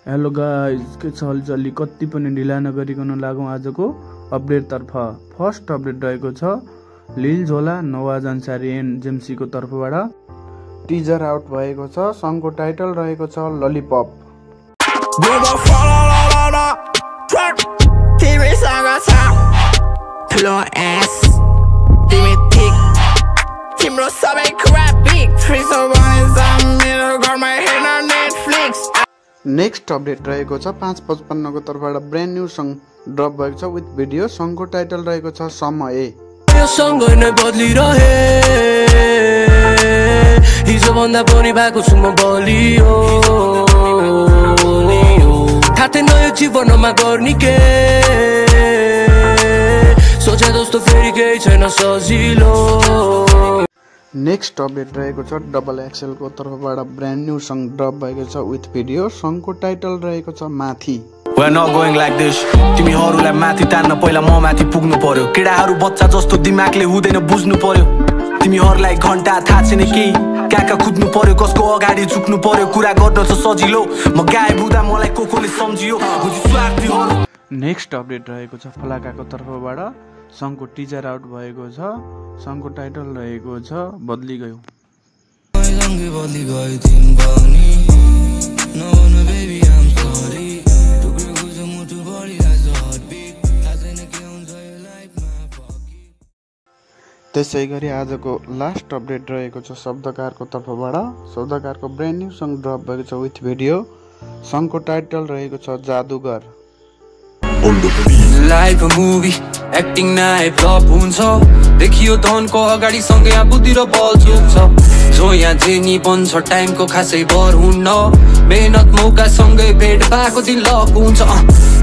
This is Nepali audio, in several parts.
हेलो गाइज, के छ हालचाल? कति पनि ढिला नगरिकन लागौं आजको अपडेट तर्फ। फर्स्ट अपडेट रहेको छ लिल झोला नवाज अन्सारी एन्ड जेम्सी को तर्फबाट टिजर आउट भएको छ। सङको टाइटल रहेको छ ललिपप। नेक्स्ट अपडेट रहेको छ 555 को तर्फबाट ब्रान्ड न्यू सङ ड्रप भएको छ विथ भिडियो। सङको टाइटल रहेको छ समय। सँगै नै बदलिरहे हिजो भन्दा पनि भएको छु म बलियो। थाहा थिएन यो जीवनमा गर्ने के, सोचे जस्तो फेरि केही छैन सजिलो। नेक्स्ट अपडेट रहेको छ डबल एक्सएल को तर्फबाट ब्रान्ड न्यू सङ ड्रप भएको छ विथ भिडियो। सङको टाइटल रहेको छ माथि। We are not going like this. तिमीहरुलाई माथि तान्न पहिला म माथि पुग्नु पर्यो। केटाहरु बच्चा जस्तो दिमागले हुँदैन बुझ्नु पर्यो। तिमीहरुलाई घण्टा थाहा छैन के काका कुद्नु पर्यो, कसको अगाडि झुक्नु पर्यो। कुरा गर्न छ सजिलो, म गायब हुँदा मलाई कोले सम्झियो। नेक्स्ट अपडेट रहेको छ फलाकाको तर्फबाट सङको टिजर आउट भएको छ। सङको टाइटल रहेको छ बदली गयो। त्यसै गरी आजको लास्ट अपडेट रहेको छ शब्दकारको तर्फबाट। शब्दकारको ब्रान्ड न्यू सङ ड्रप भएको छ विथ भिडियो। सङको टाइटल रहेको छ जादुगर। लाइफ मुभी एक्टिङ नाइ फ्लप हुन्छ, देखियो धनको अगाडि सँगै आफूतिर बल चुक्छ। जो यहाँ जेनी बन्छ टाइमको खासै भर हुन्न, मेहनत मौका सँगै भेट पाएको दिन लक हुन्छ।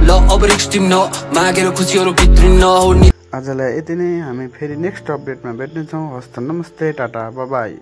ल अब रिक्स टिम न मागेर खुसीहरू भित्रिन नहुने। आजलाई यति नै, हामी फेरि नेक्स्ट अपडेटमा भेट्नेछौँ। हस्त नमस्ते, टाटा, बाई बाई।